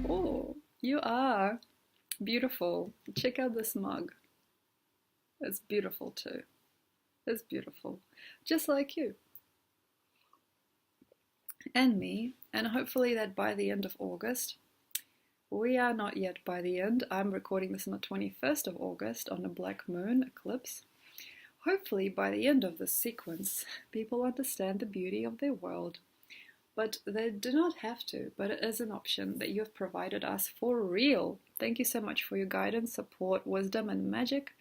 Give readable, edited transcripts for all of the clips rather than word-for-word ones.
Oh, you are beautiful. Check out this mug. It's beautiful too. It's beautiful. Just like you and me. And hopefully, that by the end of August, we are not yet by the end. I'm recording this on the 21st of August on a black moon eclipse. Hopefully, by the end of this sequence, people understand the beauty of their world. But they do not have to, but it is an option that you have provided us for real. Thank you so much for your guidance, support, wisdom, and magic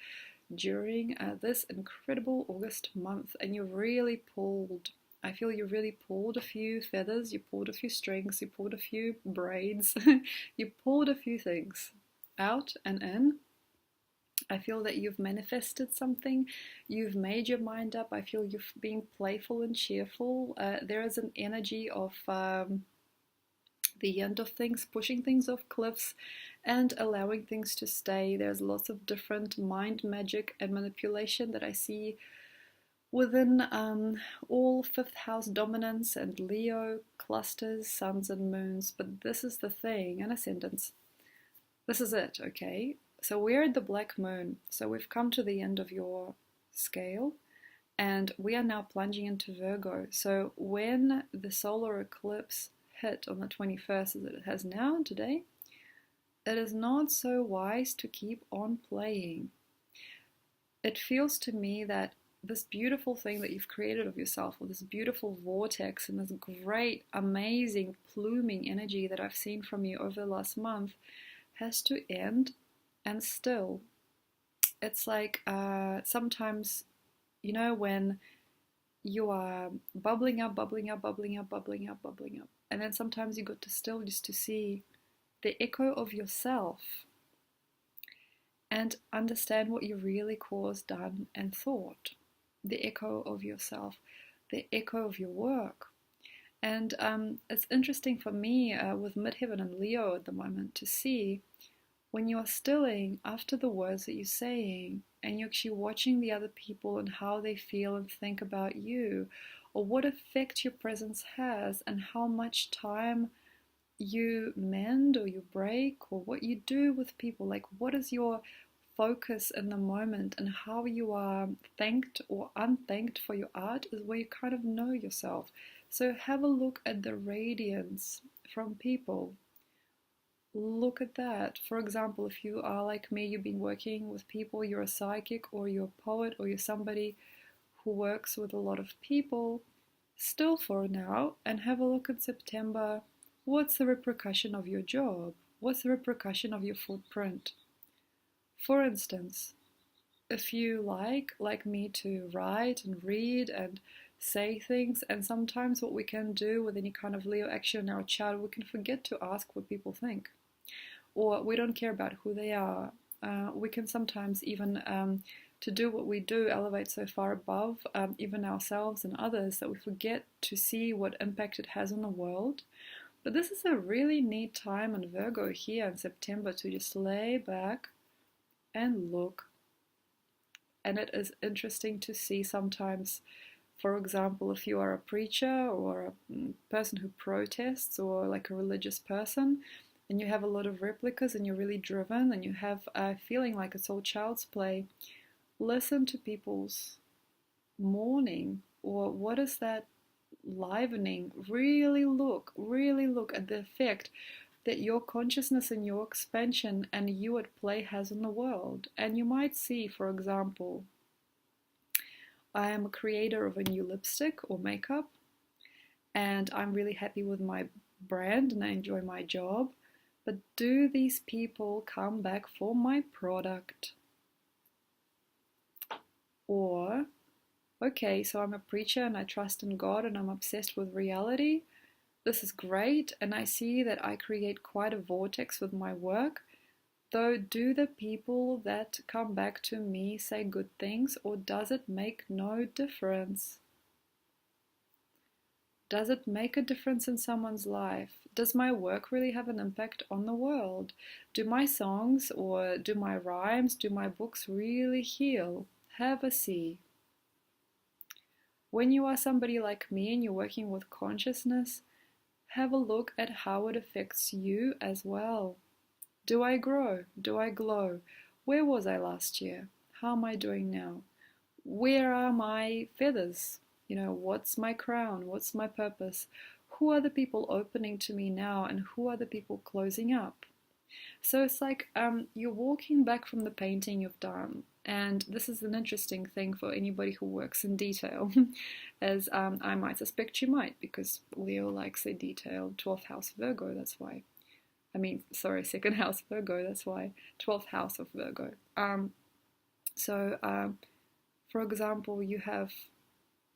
during this incredible August month. And I feel you really pulled a few feathers, you pulled a few strings, you pulled a few braids, you pulled a few things out and in. I feel that you've manifested something, you've made your mind up. I feel you've been playful and cheerful. There is an energy of the end of things, pushing things off cliffs and allowing things to stay. There's lots of different mind magic and manipulation that I see within all fifth house dominance and Leo clusters, suns and moons. But this is the thing, and ascendants. This is it, okay? So we're at the black moon. So we've come to the end of your scale and we are now plunging into Virgo. So when the solar eclipse hit on the 21st, as it has now today, it is not so wise to keep on playing. It feels to me that this beautiful thing that you've created of yourself, or this beautiful vortex and this great, amazing pluming energy that I've seen from you over the last month, has to end. And still, it's like sometimes, you know, when you are bubbling up, bubbling up, bubbling up, bubbling up, bubbling up, and then sometimes you got to still just to see the echo of yourself and understand what you really caused, done, and thought. The echo of yourself, the echo of your work. And it's interesting for me with Midheaven and Leo at the moment to see when you are stilling after the words that you're saying and you're actually watching the other people and how they feel and think about you, or what effect your presence has and how much time you mend or you break, or what you do with people. Like, what is your focus in the moment, and how you are thanked or unthanked for your art is where you kind of know yourself. So have a look at the radiance from people. Look at that. For example, if you are like me, you've been working with people, you're a psychic or you're a poet or you're somebody who works with a lot of people, still for now, and have a look at September. What's the repercussion of your job? What's the repercussion of your footprint? For instance, if you like me to write and read and say things, and sometimes what we can do with any kind of Leo action in our chart, we can forget to ask what people think, or we don't care about who they are. We can sometimes even to do what we do elevate so far above even ourselves and others that we forget to see what impact it has on the world. But this is a really neat time in Virgo here in September to just lay back and look. And it is interesting to see sometimes, for example, if you are a preacher or a person who protests, or like a religious person, and you have a lot of replicas and you're really driven and you have a feeling like it's all child's play, listen to people's mourning, or what is that livening. Really look at the effect that your consciousness and your expansion and you at play has on the world. And you might see, for example, I am a creator of a new lipstick or makeup, and I'm really happy with my brand and I enjoy my job. But do these people come back for my product? Or, okay, so I'm a preacher and I trust in God and I'm obsessed with reality. This is great, and I see that I create quite a vortex with my work. Though, do the people that come back to me say good things, or does it make no difference? Does it make a difference in someone's life? Does my work really have an impact on the world? Do my songs or do my rhymes, do my books really heal? Have a see. When you are somebody like me and you're working with consciousness, have a look at how it affects you as well. Do I grow? Do I glow? Where was I last year? How am I doing now? Where are my feathers? What's my crown? What's my purpose? Who are the people opening to me now, and who are the people closing up? So it's like you're walking back from the painting you've done. And this is an interesting thing for anybody who works in detail, as I might suspect you might, because Leo likes a detail. 12th house Virgo, that's why. Second house Virgo, that's why. 12th house of Virgo. For example, you have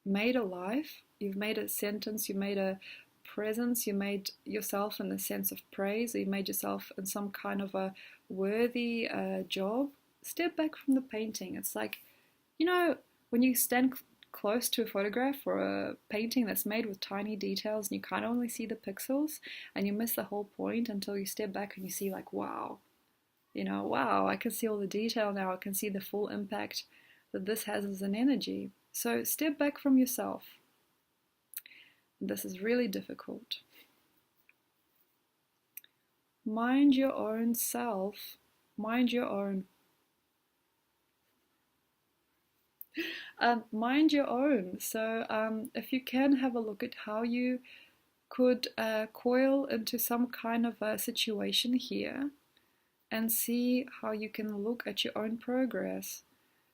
made a life, you've made a sentence, you made a presence, you made yourself in the sense of praise, or you made yourself in some kind of a worthy job. Step back from the painting. It's like, when you stand close to a photograph or a painting that's made with tiny details and you kind of only see the pixels and you miss the whole point until you step back and you see like, wow, wow, I can see all the detail now. I can see the full impact that this has as an energy. So step back from yourself. This is really difficult. Mind your own self. Mind your own. Mind your own. So if you can have a look at how you could coil into some kind of a situation here and see how you can look at your own progress.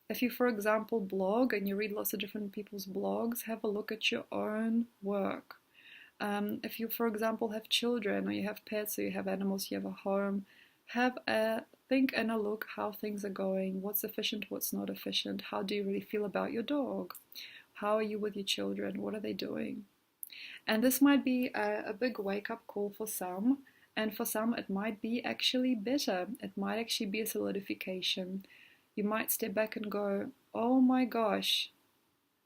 If you, for example, blog and you read lots of different people's blogs, have a look at your own work. If you, for example, have children or you have pets or you have animals, you have a home, have a think and a look how things are going, what's efficient, what's not efficient, how do you really feel about your dog, how are you with your children, what are they doing? And this might be a big wake-up call for some, and for some it might be actually better. It might actually be a solidification. You might step back and go, oh my gosh,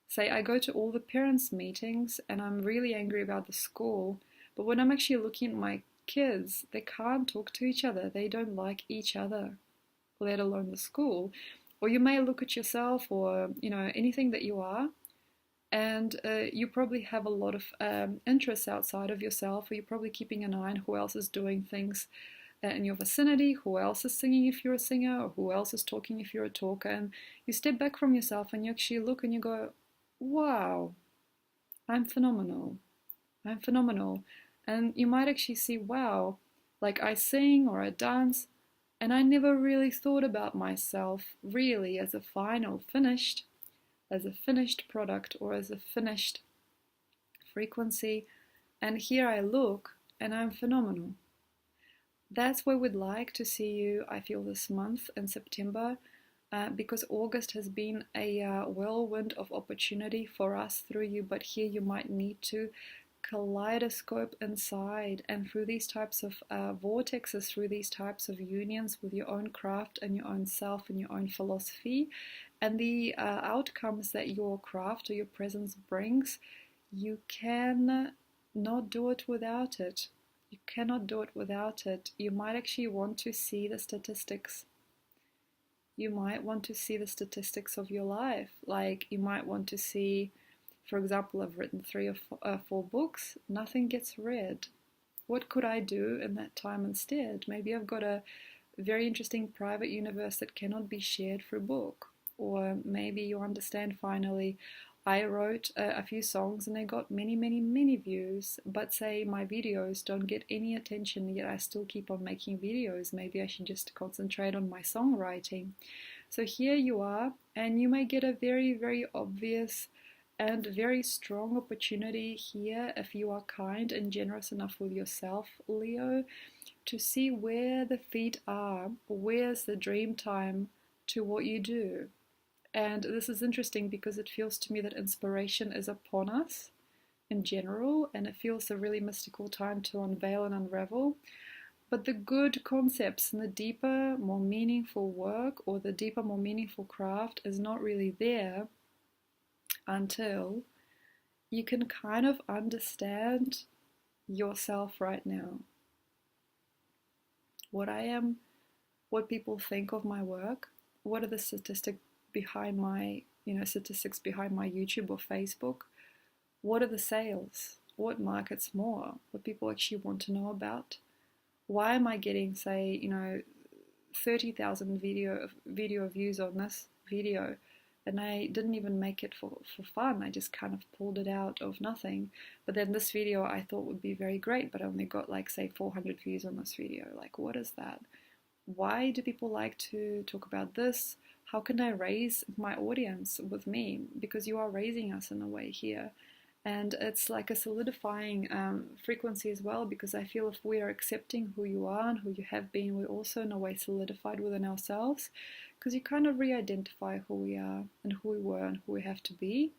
say I go to all the parents' meetings and I'm really angry about the school, but when I'm actually looking at my kids, they can't talk to each other. They don't like each other, let alone the school. Or you may look at yourself or, anything that you are, and you probably have a lot of interests outside of yourself, or you're probably keeping an eye on who else is doing things in your vicinity, who else is singing if you're a singer, or who else is talking if you're a talker, and you step back from yourself and you actually look and you go, wow, I'm phenomenal. I'm phenomenal. And you might actually see, wow, like I sing or I dance, and I never really thought about myself really as a finished product or as a finished frequency. And here I look and I'm phenomenal. That's where we'd like to see you, I feel, this month in September, because August has been a whirlwind of opportunity for us through you, but here you might need to kaleidoscope inside, and through these types of vortexes, through these types of unions with your own craft and your own self and your own philosophy, and the outcomes that your craft or your presence brings, you can not do it without it. You cannot do it without it. You might actually want to see the statistics. You might want to see the statistics of your life. Like you might want to see, for example, I've written 3 or 4 books, nothing gets read. What could I do in that time instead? Maybe I've got a very interesting private universe that cannot be shared through book. Or maybe you understand finally, I wrote a few songs and they got many, many, many views, but say my videos don't get any attention, yet I still keep on making videos. Maybe I should just concentrate on my songwriting. So here you are, and you may get a very, very obvious and very strong opportunity here, if you are kind and generous enough with yourself, Leo, to see where the feet are, where's the dream time to what you do. And this is interesting because it feels to me that inspiration is upon us in general, and it feels a really mystical time to unveil and unravel. But the good concepts and the deeper, more meaningful work or the deeper, more meaningful craft is not really there until you can kind of understand yourself right now. What I am, what people think of my work, what are the statistics behind my YouTube or Facebook, what are the sales, what markets more, what people actually want to know about. Why am I getting, say, 30,000 video views on this video, and I didn't even make it for fun. I just kind of pulled it out of nothing. But then this video I thought would be very great, but I only got like, say, 400 views on this video. Like, what is that? Why do people like to talk about this? How can I raise my audience with me? Because you are raising us in a way here. And it's like a solidifying frequency as well, because I feel if we are accepting who you are and who you have been, we're also in a way solidified within ourselves, because you kind of re-identify who we are and who we were and who we have to be.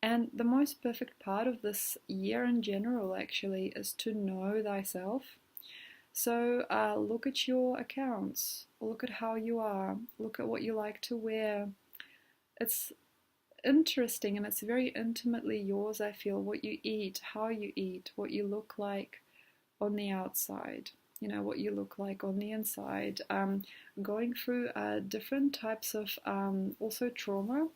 And the most perfect part of this year in general actually is to know thyself. So look at your accounts, look at how you are, look at what you like to wear. It's interesting, and it's very intimately yours, I feel, what you eat, how you eat, what you look like on the outside, what you look like on the inside, going through different types of also trauma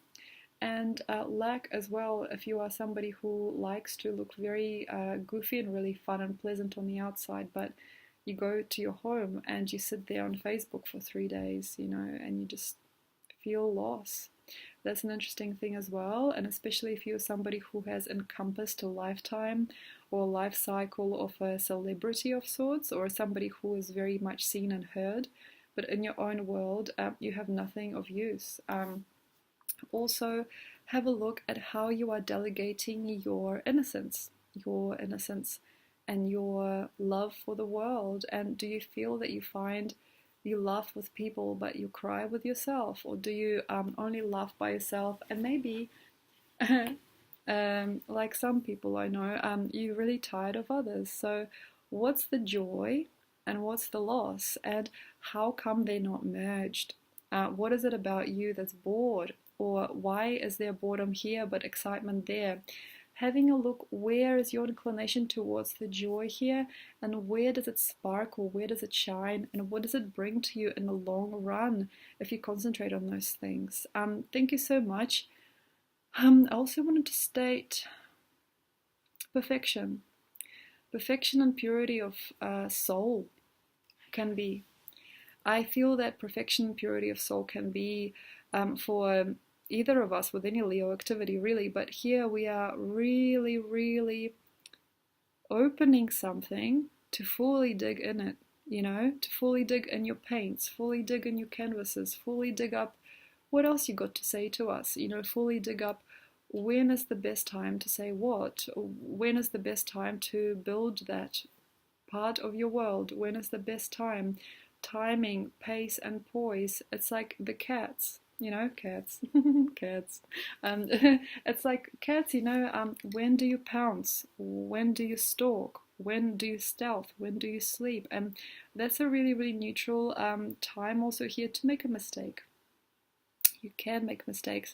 and lack as well. If you are somebody who likes to look very goofy and really fun and pleasant on the outside, but you go to your home and you sit there on Facebook for 3 days, and you just feel loss. That's an interesting thing as well, and especially if you're somebody who has encompassed a lifetime or a life cycle of a celebrity of sorts, or somebody who is very much seen and heard, but in your own world you have nothing of use. Also, have a look at how you are delegating your innocence and your love for the world. And do you feel that you laugh with people but you cry with yourself, or do you only laugh by yourself and maybe like some people I know, you're really tired of others? So what's the joy and what's the loss, and how come they're not merged? What is it about you that's bored, or why is there boredom here but excitement there? Having a look, where is your inclination towards the joy here, and where does it sparkle, where does it shine, and what does it bring to you in the long run if you concentrate on those things. Thank you so much. I also wanted to state perfection and purity of soul can be. I feel that perfection and purity of soul can be for either of us with any Leo activity really, but here we are really, really opening something to fully dig in it, to fully dig in your paints, fully dig in your canvases, fully dig up what else you got to say to us, fully dig up when is the best time to say what, when is the best time to build that part of your world, when is the best time, timing, pace and poise. It's like the cats. Cats. Cats. It's like cats, when do you pounce? When do you stalk? When do you stealth? When do you sleep? And that's a really, really neutral time also here to make a mistake. You can make mistakes.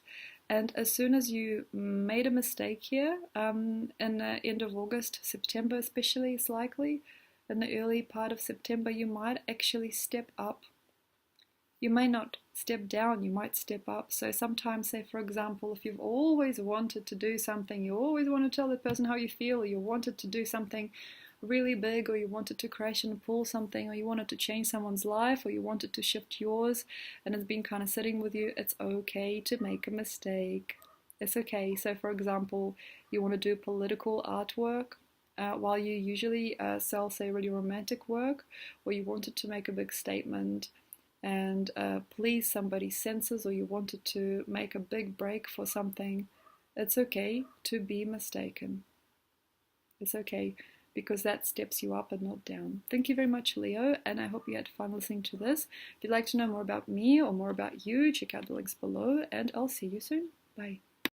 And as soon as you made a mistake here, in the end of August, September especially is likely, in the early part of September, you might actually step up. You may not step down, you might step up. So sometimes, say for example, if you've always wanted to do something, you always want to tell the person how you feel, or you wanted to do something really big, or you wanted to crash and pull something, or you wanted to change someone's life, or you wanted to shift yours, and it's been kind of sitting with you, it's okay to make a mistake. It's okay. So for example, you want to do political artwork, while you usually sell, say, really romantic work, or you wanted to make a big statement and please somebody's senses, or you wanted to make a big break for something, it's okay to be mistaken. It's okay, because that steps you up and not down. Thank you very much, Leo, and I hope you had fun listening to this. If you'd like to know more about me or more about you, check out the links below, and I'll see you soon. Bye.